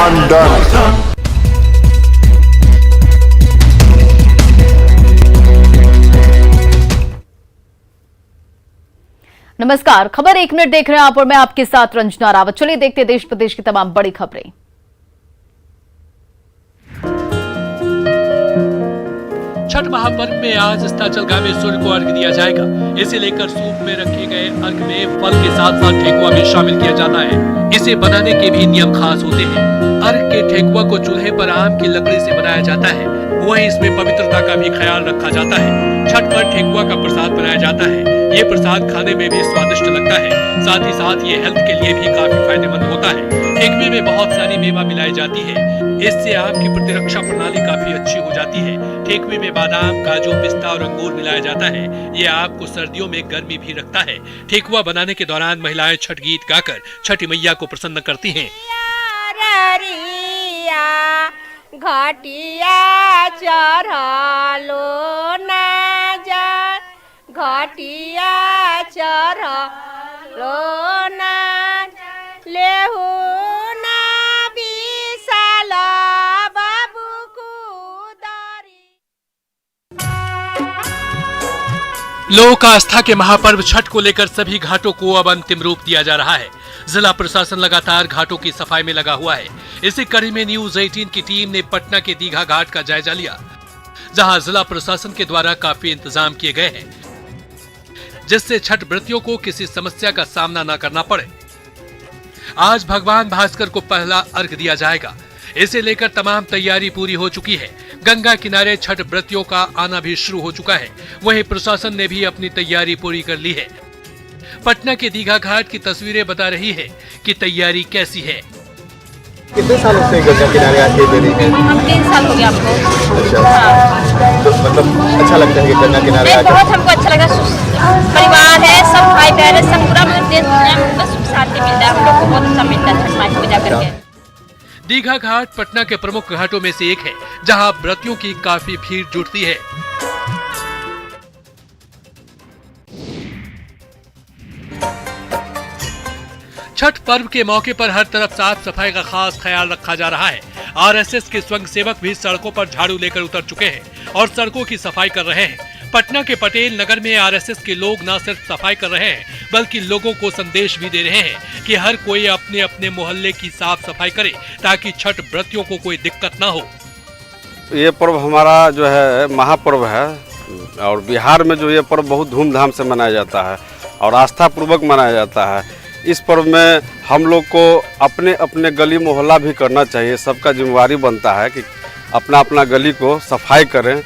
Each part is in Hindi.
London. नमस्कार, खबर 1 मिनट देख रहे हैं आप और मैं आपके साथ रंजना रावत। चलिए देखते हैं देश प्रदेश की तमाम बड़ी खबरें। छठ महापर्व में आज अस्ताचलगाह में सूर्य को अर्घ्य दिया जाएगा। इसे लेकर सूप में रखे गए अर्घ्य में फल के साथ साथ ठेकुआ भी शामिल किया जाता है। इसे बनाने के भी नियम खास होते हैं। अर्घ्य के ठेकुआ को चूल्हे पर आम की लकड़ी से बनाया जाता है। वहीं इसमें पवित्रता का भी ख्याल रखा जाता है। छठ पर ठेकुआ का प्रसाद बनाया जाता है। ये प्रसाद खाने में भी स्वादिष्ट लगता है। साथ ही साथ ये हेल्थ के लिए भी काफी फायदेमंद होता है। ठेकुए में बहुत सारी मेवा मिलाई जाती है। इससे आपकी प्रतिरक्षा प्रणाली काफी अच्छी हो जाती है। ठेकुए में बादाम, काजू, पिस्ता और अंगूर मिलाया जाता है। ये आपको सर्दियों में गर्मी भी रखता है। ठेकुआ बनाने के दौरान महिलाएं छठ गीत गाकर छठी मैया को प्रसन्न करती हैं। घटिया चढ़लो ना जा, घटिया चढ़लो ना लेहू ना विशाल बाबू कुदारी। लोक आस्था के महापर्व छठ को लेकर सभी घाटों को अब अंतिम रूप दिया जा रहा है। जिला प्रशासन लगातार घाटों की सफाई में लगा हुआ है। इसी कड़ी में न्यूज 18 की टीम ने पटना के दीघा घाट का जायजा लिया, जहां जिला प्रशासन के द्वारा काफी इंतजाम किए गए हैं, जिससे छठ व्रतियों को किसी समस्या का सामना न करना पड़े। आज भगवान भास्कर को पहला अर्घ्य दिया जाएगा। इसे लेकर तमाम तैयारी पूरी हो चुकी है। गंगा किनारे छठ व्रतियों का आना भी शुरू हो चुका है। वहीं प्रशासन ने भी अपनी तैयारी पूरी कर ली है। पटना के दीघा घाट की तस्वीरें बता रही है कि तैयारी कैसी है। कितने सालों से गंगा किनारे आके दे रही हैं? हम 3 साल हो गया हमको। अच्छा। तो मतलब अच्छा लगता है कि गंगा किनारे आके? बहुत हमको अच्छा लगा। परिवार है, सब भाई बहन है, सब पूरा देश दुनिया में सुख शांति मिलता है। हम लोग को बहुत अच्छा मिलता है छठ माई की पूजा करके। दीघा घाट पटना के प्रमुख घाटों में से एक है, जहां व्रतियों की काफी भीड़ जुटती है। छठ पर्व के मौके पर हर तरफ साफ सफाई का खास ख्याल रखा जा रहा है। आरएसएस के स्वयंसेवक भी सड़कों पर झाड़ू लेकर उतर चुके हैं और सड़कों की सफाई कर रहे हैं। पटना के पटेल नगर में आरएसएस के लोग न सिर्फ सफाई कर रहे हैं, बल्कि लोगों को संदेश भी दे रहे हैं कि हर कोई अपने अपने मोहल्ले की साफ सफाई करे, ताकि छठ व्रतियों को कोई दिक्कत न हो। ये पर्व हमारा जो है महापर्व है और बिहार में जो ये पर्व बहुत धूमधाम से मनाया जाता है और आस्था पूर्वक मनाया जाता है। इस पर्व में हम लोग को अपने अपने गली मोहल्ला भी करना चाहिए। सबका जिम्मेवारी बनता है कि अपना अपना गली को सफाई करें।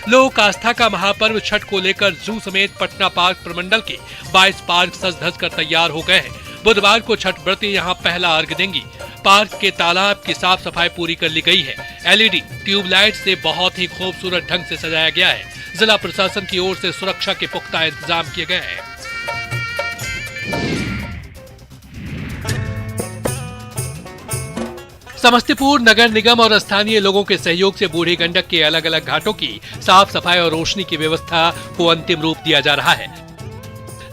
लोक आस्था का महापर्व छठ को लेकर जू समेत पटना पार्क प्रमंडल के 22 पार्क सज धज कर तैयार हो गए हैं। बुधवार को छठ व्रती यहां पहला अर्घ्य देंगी। पार्क के तालाब की साफ सफाई पूरी कर ली गई है। एलईडी ट्यूबलाइट से बहुत ही खूबसूरत ढंग से सजाया गया है। जिला प्रशासन की ओर से सुरक्षा के पुख्ता इंतजाम किए गए हैं। समस्तीपुर नगर निगम और स्थानीय लोगों के सहयोग से बूढ़ी गंडक के अलग अलग घाटों की साफ सफाई और रोशनी की व्यवस्था को अंतिम रूप दिया जा रहा है।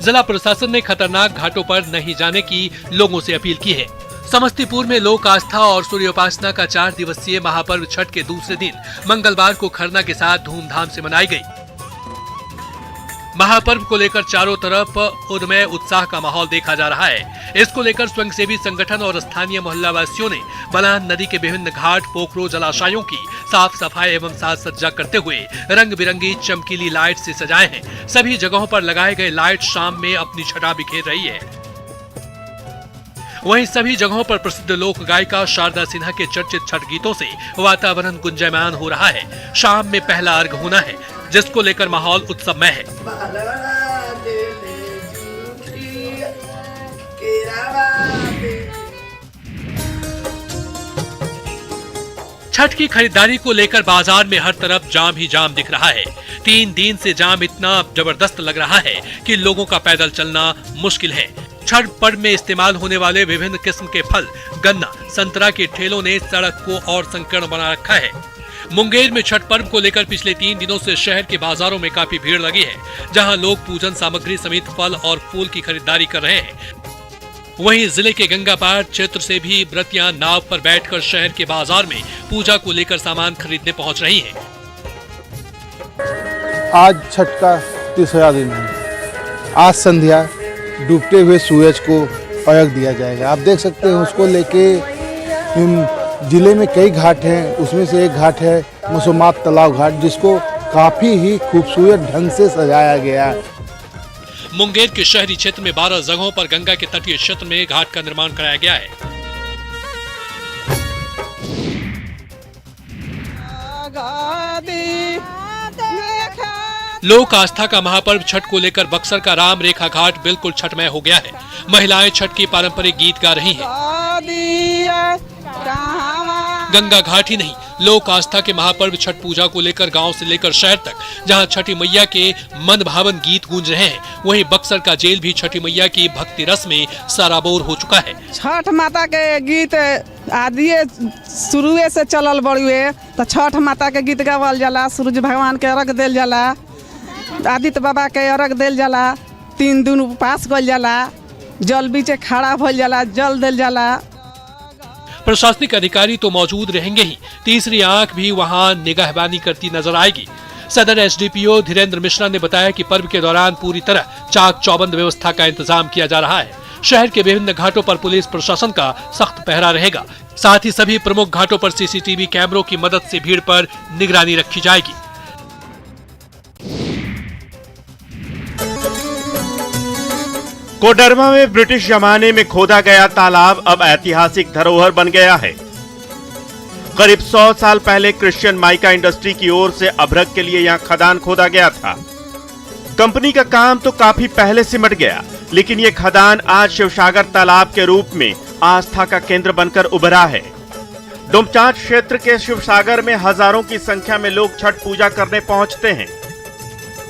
जिला प्रशासन ने खतरनाक घाटों पर नहीं जाने की लोगों से अपील की है। समस्तीपुर में लोक आस्था और सूर्योपासना का 4 दिवसीय महापर्व छठ के दूसरे दिन मंगलवार को खरना के साथ धूमधाम से मनाई गई। महापर्व को लेकर चारों तरफ उन्मय उत्साह का माहौल देखा जा रहा है। इसको लेकर स्वयंसेवी संगठन और स्थानीय मोहल्ला वासियों ने बलान नदी के विभिन्न घाट, पोखरों, जलाशयों की साफ सफाई एवं साज सज्जा करते हुए रंग बिरंगी चमकीली लाइट से सजाए हैं। सभी जगहों पर लगाए गए लाइट शाम में अपनी छटा बिखेर रही है। वहीं सभी जगहों पर प्रसिद्ध लोक गायिका शारदा सिन्हा के चर्चित छठ गीतों से वातावरण गुंजायमान हो रहा है। शाम में पहला अर्घ्य होना है, जिसको लेकर माहौल उत्सवमय है। छठ की खरीदारी को लेकर बाजार में हर तरफ जाम ही जाम दिख रहा है। 3 दिन से जाम इतना जबरदस्त लग रहा है कि लोगों का पैदल चलना मुश्किल है। छठ पर्व में इस्तेमाल होने वाले विभिन्न किस्म के फल, गन्ना, संतरा के ठेलों ने सड़क को और संकीर्ण बना रखा है। मुंगेर में छठ पर्व को लेकर पिछले 3 दिनों से शहर के बाजारों में काफी भीड़ लगी है, जहां लोग पूजन सामग्री समेत फल और फूल की खरीदारी कर रहे हैं। वहीं जिले के गंगापार क्षेत्र से भी व्रतियां नाव पर बैठकर शहर के बाजार में पूजा को लेकर सामान खरीदने पहुंच रही हैं। आज छठ का 30वां दिन है। आज संध्या डूबते हुए सूरज को अर्घ दिया जाएगा। आप देख सकते हैं उसको लेके जिले में कई घाट हैं, उसमें से एक घाट है मसूमात तालाब घाट, जिसको काफी ही खूबसूरत ढंग से सजाया गया है। मुंगेर के शहरी क्षेत्र में 12 जगहों पर गंगा के तटीय क्षेत्र में घाट का निर्माण कराया गया है। लोक आस्था का महापर्व छठ को लेकर बक्सर का राम रेखा घाट बिल्कुल छठमय हो गया है। महिलाएं छठ के पारंपरिक गीत गा रही हैं। गंगा घाट ही नहीं, लोक आस्था के महापर्व छठ पूजा को लेकर गांव से लेकर शहर तक जहां छठी मैया के मन भावन गीत गूंज रहे हैं, वहीं बक्सर का जेल भी छठी मैया की भक्ति रस में सराबोर हो चुका है। छठ माता के गीत आदि शुरुए से चलल बड़ुए, तो छठ माता के गीत गावल जाला, सूरज भगवान के अर्घ देल जाला, आदित्य बाबा के अर्घ देल जाला, 3 दिन उपवास कइल जाला, जल बीचे खड़ा भइल जाला, जल देल जाला। प्रशासनिक अधिकारी तो मौजूद रहेंगे ही, तीसरी आंख भी वहां निगाहबानी करती नजर आएगी। सदर एसडीपीओ धीरेन्द्र मिश्रा ने बताया कि पर्व के दौरान पूरी तरह चाक चौबंद व्यवस्था का इंतजाम किया जा रहा है। शहर के विभिन्न घाटों पर पुलिस प्रशासन का सख्त पहरा रहेगा। साथ ही सभी प्रमुख घाटों पर सीसीटीवी कैमरों की मदद से भीड़ पर निगरानी रखी जाएगी। कोडरमा में ब्रिटिश जमाने में खोदा गया तालाब अब ऐतिहासिक धरोहर बन गया है। करीब 100 साल पहले क्रिश्चियन माइका इंडस्ट्री की ओर से अभ्रक के लिए यहां खदान खोदा गया था। कंपनी का काम तो काफी पहले सिमट गया, लेकिन यह खदान आज शिवसागर तालाब के रूप में आस्था का केंद्र बनकर उभरा है। डोमचांच क्षेत्र के शिवसागर में हजारों की संख्या में लोग छठ पूजा करने पहुंचते हैं।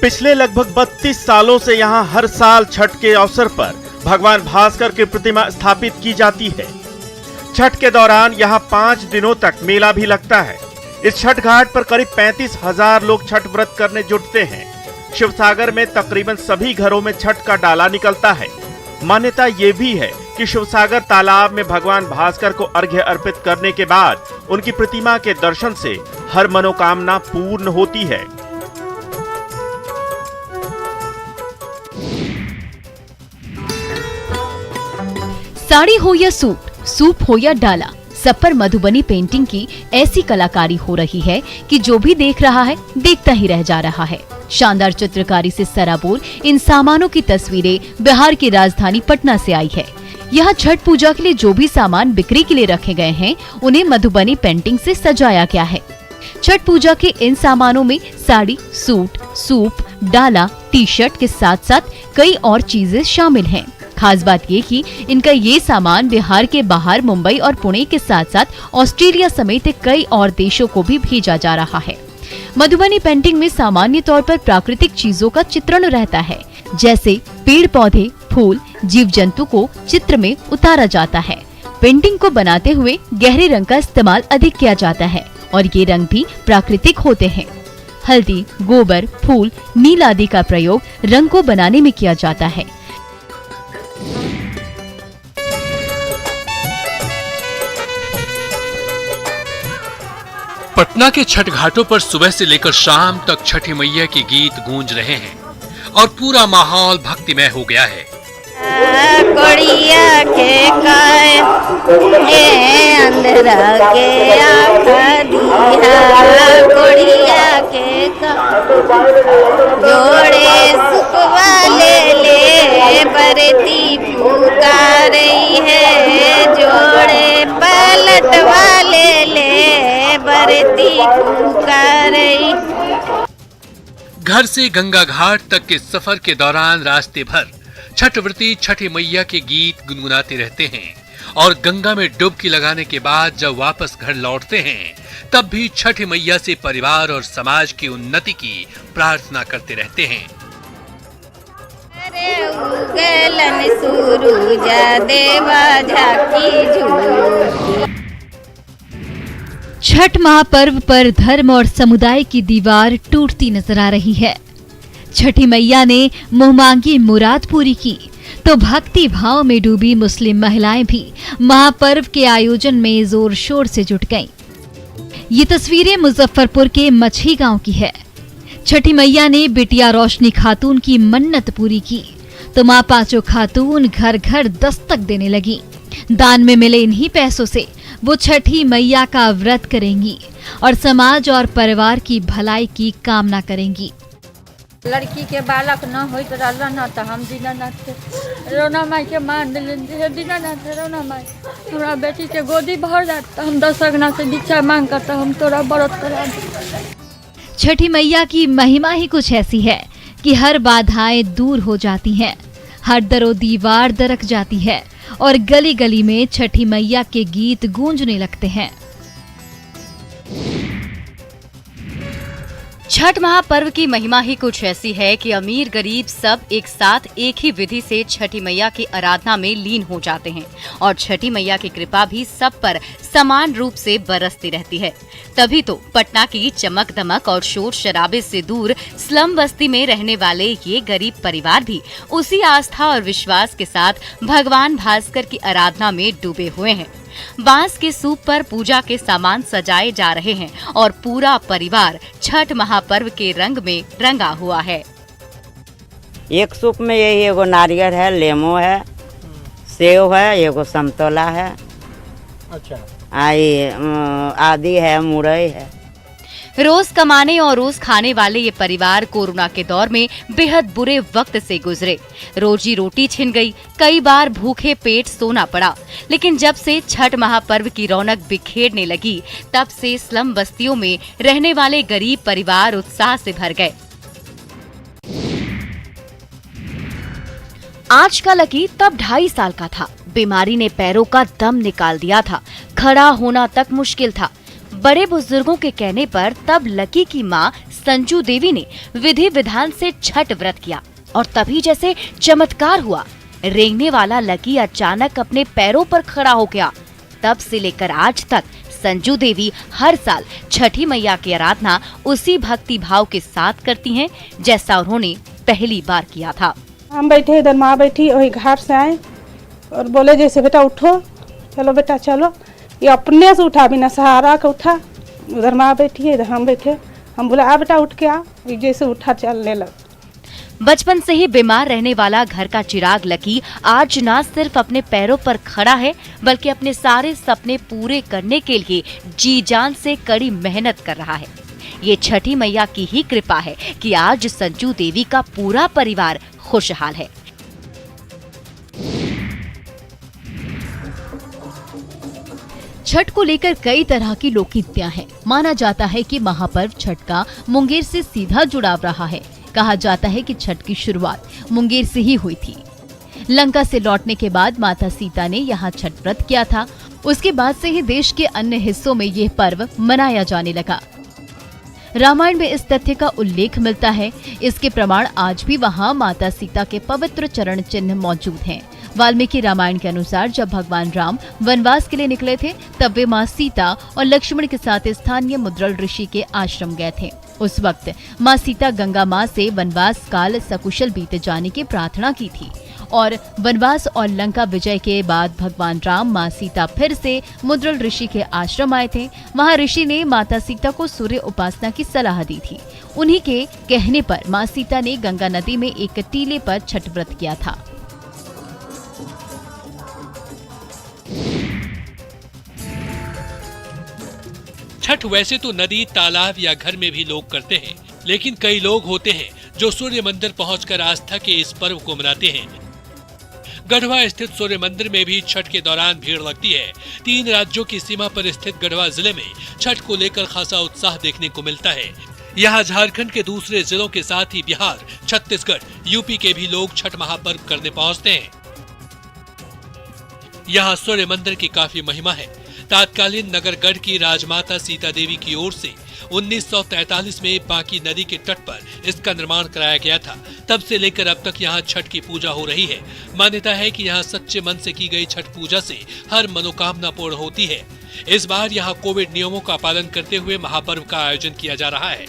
पिछले लगभग 32 सालों से यहां हर साल छठ के अवसर पर भगवान भास्कर की प्रतिमा स्थापित की जाती है। छठ के दौरान यहां 5 दिनों तक मेला भी लगता है। इस छठ घाट पर करीब 35,000 लोग छठ व्रत करने जुटते हैं। शिवसागर में तकरीबन सभी घरों में छठ का डाला निकलता है। मान्यता ये भी है कि शिवसागर तालाब में भगवान भास्कर को अर्घ्य अर्पित करने के बाद उनकी प्रतिमा के दर्शन से हर मनोकामना पूर्ण होती है। साड़ी हो या सूप हो या डाला, सब पर मधुबनी पेंटिंग की ऐसी कलाकारी हो रही है कि जो भी देख रहा है देखता ही रह जा रहा है। शानदार चित्रकारी से सराबोर इन सामानों की तस्वीरें बिहार की राजधानी पटना से आई है। यहाँ छठ पूजा के लिए जो भी सामान बिक्री के लिए रखे गए हैं, उन्हें मधुबनी पेंटिंग से सजाया गया है। छठ पूजा के इन सामानों में साड़ी, सूप, डाला, टी शर्ट के साथ साथ कई और चीजें शामिल हैं। खास बात ये कि इनका ये सामान बिहार के बाहर मुंबई और पुणे के साथ साथ ऑस्ट्रेलिया समेत कई और देशों को भी भेजा जा रहा है। मधुबनी पेंटिंग में सामान्य तौर पर प्राकृतिक चीजों का चित्रण रहता है, जैसे पेड़ पौधे, फूल, जीव जंतु को चित्र में उतारा जाता है। पेंटिंग को बनाते हुए गहरे रंग का इस्तेमाल अधिक किया जाता है और ये रंग भी प्राकृतिक होते हैं। हल्दी, गोबर, फूल, नील आदि का प्रयोग रंग को बनाने में किया जाता है। पटना के छठ घाटों पर सुबह से लेकर शाम तक छठी मैया के गीत गूंज रहे हैं और पूरा माहौल भक्तिमय हो गया है। कोड़िया के काय अंधरा के आखा दिया, कोड़िया के जोड़े सुखवा ले बरती पुकार रही है, जोड़े पलटवा ले बरती पुकार रही। घर से गंगा घाट तक के सफर के दौरान रास्ते भर छठ व्रती छठी मैया के गीत गुनगुनाते रहते हैं और गंगा में डुबकी लगाने के बाद जब वापस घर लौटते हैं तब भी छठी मैया से परिवार और समाज की उन्नति की प्रार्थना करते रहते हैं। अरे उगलन सूरुजा देवा झाकी झूठी। छठ महापर्व पर धर्म और समुदाय की दीवार टूटती नजर आ रही है। छठी मैया ने मुंहमांगी मुराद पूरी की तो भक्ति भाव में डूबी मुस्लिम महिलाएं भी महापर्व के आयोजन में जोर शोर से जुट गईं। ये तस्वीरें मुजफ्फरपुर के मछी गांव की है। छठी मैया ने बिटिया रोशनी खातून की मन्नत पूरी की तो मां पांचों खातून घर घर दस्तक देने लगी। दान में मिले इन्हीं पैसों से वो छठी मैया का व्रत करेंगी और समाज और परिवार की भलाई की कामना करेंगी। लड़की के बालक न होइत रहला न त हम दीनानाथ के रोना माई के मान दिले दीनानाथ रोना माई हमरा बेटी के गोदी भर जात त हम 10 अगना से भिक्षा मांग कर हम तोरा व्रत करा। छठी मैया की महिमा ही कुछ ऐसी है कि हर बाधाएं दूर हो जाती हैं, हर दरो दीवार दरक जाती है और गली गली में छठी मैया के गीत गूंजने लगते हैं। छठ महापर्व की महिमा ही कुछ ऐसी है कि अमीर गरीब सब एक साथ एक ही विधि से छठी मैया की आराधना में लीन हो जाते हैं और छठी मैया की कृपा भी सब पर समान रूप से बरसती रहती है। तभी तो पटना की चमक दमक और शोर शराबे से दूर स्लम बस्ती में रहने वाले ये गरीब परिवार भी उसी आस्था और विश्वास के साथ भगवान भास्कर की आराधना में डूबे हुए हैं। बांस के सूप पर पूजा के सामान सजाए जा रहे हैं और पूरा परिवार छठ महापर्व के रंग में रंगा हुआ है। एक सूप में यही एगो नारियल है, लेमो है, सेव है, एगो संतोला है, अच्छा आदि है, मुरई है। रोज कमाने और रोज खाने वाले ये परिवार कोरोना के दौर में बेहद बुरे वक्त से गुजरे। रोजी रोटी छिन गई, कई बार भूखे पेट सोना पड़ा। लेकिन जब से छठ महापर्व की रौनक बिखेरने लगी तब से स्लम बस्तियों में रहने वाले गरीब परिवार उत्साह से भर गए। आज का लकी तब 2.5 साल का था। बीमारी ने पैरों का दम निकाल दिया था, खड़ा होना तक मुश्किल था। बड़े बुजुर्गों के कहने पर तब लकी की मां संजू देवी ने विधि विधान से छठ व्रत किया और तभी जैसे चमत्कार हुआ। रेंगने वाला लकी अचानक अपने पैरों पर खड़ा हो गया। तब से लेकर आज तक संजू देवी हर साल छठी मैया की आराधना उसी भक्ति भाव के साथ करती हैं जैसा उन्होंने पहली बार किया था। हम बैठे इधर, माँ बैठी वही घाट से आए और बोले जैसे बेटा उठो, चलो बेटा चलो। ये अपने से उठा, बिना सहारा का उठा। उधर माँ बैठी है, इधर हम बैठे। हम बोले आ बेटा उठ के आ, जैसे उठा चलने लग। बचपन से ही बीमार रहने वाला घर का चिराग लकी आज न सिर्फ अपने पैरों पर खड़ा है बल्कि अपने सारे सपने पूरे करने के लिए जी जान से कड़ी मेहनत कर रहा है। ये छठी मैया की ही कृपा है कि आज संजू देवी का पूरा परिवार खुशहाल है। छठ को लेकर कई तरह की लोकगीतियां हैं। माना जाता है कि महापर्व छठ का मुंगेर से सीधा जुड़ाव रहा है। कहा जाता है कि छठ की शुरुआत मुंगेर से ही हुई थी। लंका से लौटने के बाद माता सीता ने यहाँ छठ व्रत किया था। उसके बाद से ही देश के अन्य हिस्सों में यह पर्व मनाया जाने लगा। रामायण में इस तथ्य का उल्लेख मिलता है। इसके प्रमाण आज भी वहाँ माता सीता के पवित्र चरण चिन्ह मौजूद हैं। वाल्मीकि रामायण के अनुसार जब भगवान राम वनवास के लिए निकले थे तब वे मां सीता और लक्ष्मण के साथ स्थानीय मुद्रल ऋषि के आश्रम गए थे। उस वक्त मां सीता गंगा मां से वनवास काल सकुशल बीते जाने की प्रार्थना की थी और वनवास और लंका विजय के बाद भगवान राम मां सीता फिर से मुद्रल ऋषि के आश्रम आए थे। वहां ऋषि ने माता सीता को सूर्य उपासना की सलाह दी थी। उन्हीं के कहने पर मां सीता ने गंगा नदी में एक टीले पर छठ व्रत किया था। छठ वैसे तो नदी, तालाब या घर में भी लोग करते हैं, लेकिन कई लोग होते हैं जो सूर्य मंदिर पहुंचकर आस्था के इस पर्व को मनाते हैं। गढ़वा स्थित सूर्य मंदिर में भी छठ के दौरान भीड़ लगती है। 3 राज्यों की सीमा पर स्थित गढ़वा जिले में छठ को लेकर खासा उत्साह देखने को मिलता है। यहाँ झारखंड के दूसरे जिलों के साथ ही बिहार, छत्तीसगढ़, यूपी के भी लोग छठ महापर्व करने पहुँचते हैं। यहाँ सूर्य मंदिर की काफी महिमा है। तात्कालीन नगरगढ़ की राजमाता सीता देवी की ओर से 1943 में बांकी नदी के तट पर इसका निर्माण कराया गया था। तब से लेकर अब तक यहाँ छठ की पूजा हो रही है। मान्यता है कि यहाँ सच्चे मन से की गई छठ पूजा से हर मनोकामना पूर्ण होती है। इस बार यहाँ कोविड नियमों का पालन करते हुए महापर्व का आयोजन किया जा रहा है।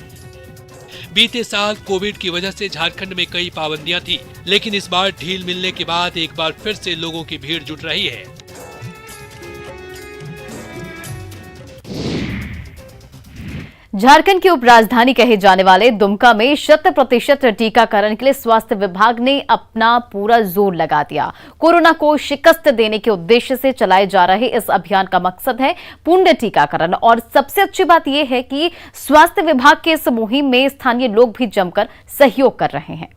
बीते साल कोविड की वजह से झारखंड में कई पाबंदियां थी, लेकिन इस बार ढील मिलने के बाद एक बार फिर से लोगों की भीड़ जुट रही है। झारखंड की उपराजधानी कहे जाने वाले दुमका में 100% टीकाकरण के लिए स्वास्थ्य विभाग ने अपना पूरा जोर लगा दिया। कोरोना को शिकस्त देने के उद्देश्य से चलाए जा रहे इस अभियान का मकसद है पूर्ण टीकाकरण और सबसे अच्छी बात यह है कि स्वास्थ्य विभाग के इस मुहिम में स्थानीय लोग भी जमकर सहयोग कर रहे हैं।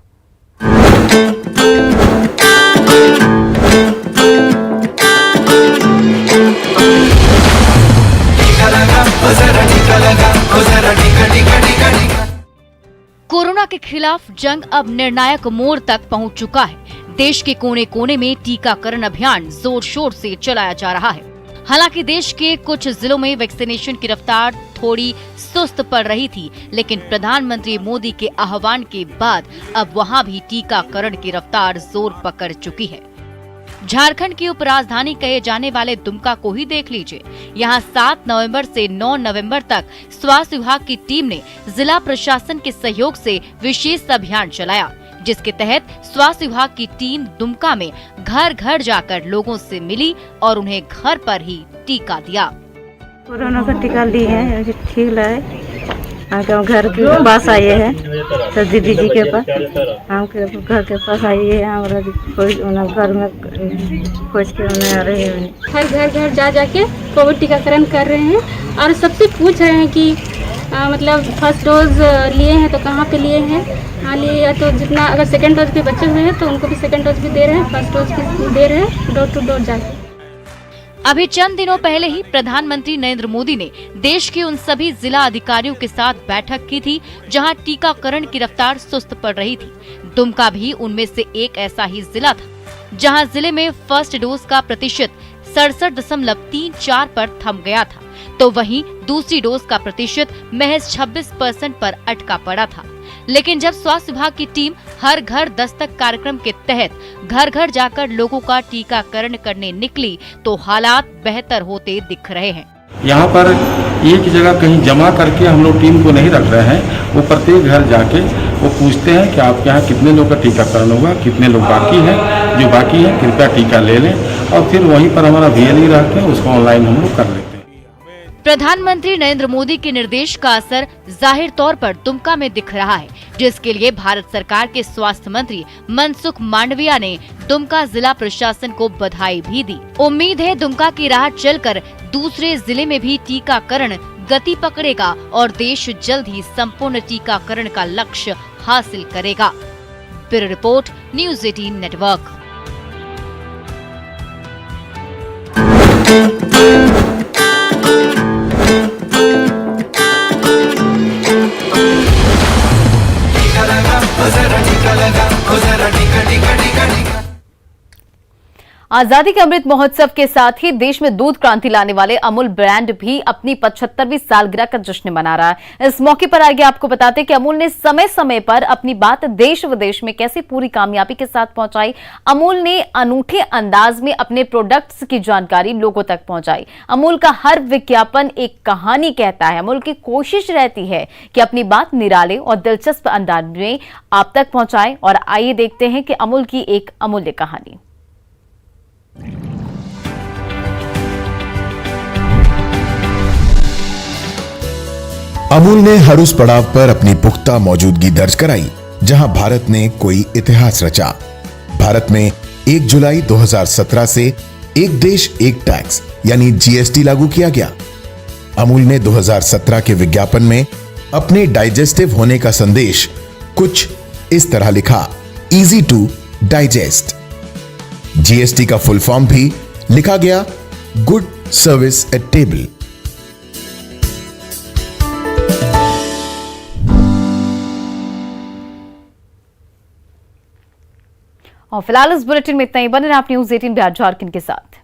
कोरोना के खिलाफ जंग अब निर्णायक मोड़ तक पहुंच चुका है। देश के कोने कोने में टीकाकरण अभियान जोर शोर से चलाया जा रहा है। हालांकि देश के कुछ जिलों में वैक्सीनेशन की रफ्तार थोड़ी सुस्त पड़ रही थी, लेकिन प्रधानमंत्री मोदी के आह्वान के बाद अब वहां भी टीकाकरण की रफ्तार जोर पकड़ चुकी है। झारखंड की उपराजधानी कहे जाने वाले दुमका को ही देख लीजिए। यहाँ 7 नवंबर से 9 नवंबर तक स्वास्थ्य विभाग की टीम ने जिला प्रशासन के सहयोग से विशेष अभियान चलाया, जिसके तहत स्वास्थ्य विभाग की टीम दुमका में घर घर जाकर लोगों से मिली और उन्हें घर पर ही टीका दिया। कोरोना का टीका लिए हैं, ठीक है। हम घर के पास आए हैं तो दीदी जी के पास, हम घर के पास आइए हैं, हमारा कोई घर में खोज के उन्हें आ रहे हैं। हर घर जा जाके कोविड टीकाकरण कर रहे हैं और सबसे पूछ रहे हैं कि मतलब फर्स्ट डोज लिए हैं तो कहाँ पे लिए हैं। हाँ लिए या तो जितना, अगर सेकेंड डोज भी बचे हुए हैं तो उनको भी सेकेंड डोज भी दे रहे हैं, फर्स्ट डोज भी दे रहे हैं, डोर टू डोर जाके। अभी चंद दिनों पहले ही प्रधानमंत्री नरेंद्र मोदी ने देश के उन सभी जिला अधिकारियों के साथ बैठक की थी जहां टीकाकरण की रफ्तार सुस्त पड़ रही थी। दुमका भी उनमें से एक ऐसा ही जिला था जहां जिले में फर्स्ट डोज का प्रतिशत 67.34 पर थम गया था, तो वहीं दूसरी डोज का प्रतिशत महज 26% पर अटका पड़ा था। लेकिन जब स्वास्थ्य विभाग की टीम हर घर दस्तक कार्यक्रम के तहत घर घर जाकर लोगों का टीकाकरण करने निकली तो हालात बेहतर होते दिख रहे हैं। यहाँ पर एक जगह कहीं जमा करके हम लोग टीम को नहीं रख रहे हैं, वो प्रत्येक घर जाके वो पूछते हैं कि आपके यहाँ कितने लोग का टीकाकरण होगा, कितने लोग बाकी हैं, जो बाकी है कृपया टीका ले लें, और फिर वहीं पर हमारा VLE रहते हैं, उसको ऑनलाइन हम लोग कर लेते हैं। प्रधानमंत्री नरेंद्र मोदी के निर्देश का असर जाहिर तौर पर दुमका में दिख रहा है, जिसके लिए भारत सरकार के स्वास्थ्य मंत्री मनसुख मांडविया ने दुमका जिला प्रशासन को बधाई भी दी। उम्मीद है दुमका की राह चलकर दूसरे जिले में भी टीकाकरण गति पकड़ेगा और देश जल्द ही संपूर्ण टीकाकरण का लक्ष्य हासिल करेगा। Bureau report, news 18 network. आजादी के अमृत महोत्सव के साथ ही देश में दूध क्रांति लाने वाले अमूल ब्रांड भी अपनी 75वीं सालगिरह का जश्न मना रहा है। इस मौके पर आगे आपको बताते हैं कि अमूल ने समय समय पर अपनी बात देश विदेश में कैसे पूरी कामयाबी के साथ पहुंचाई। अमूल ने अनूठे अंदाज में अपने प्रोडक्ट्स की जानकारी लोगों तक पहुंचाई। अमूल का हर विज्ञापन एक कहानी कहता है। अमूल की कोशिश रहती है कि अपनी बात निराले और दिलचस्प अंदाज में आप तक पहुंचाए। और आइए देखते हैं कि अमूल की एक अमूल्य कहानी। अमूल ने हर उस पड़ाव पर अपनी पुख्ता मौजूदगी दर्ज कराई जहां भारत ने कोई इतिहास रचा। भारत में 1 जुलाई 2017 से एक देश एक टैक्स यानी GST लागू किया गया। अमूल ने 2017 के विज्ञापन में अपने डाइजेस्टिव होने का संदेश कुछ इस तरह लिखा, इजी टू डाइजेस्ट। GST का फुल फॉर्म भी लिखा गया, गुड सर्विस एट टेबल। और फिलहाल इस बुलेटिन में इतना ही। बने रहिए आप न्यूज़ 18 बिहार झारखंड के साथ।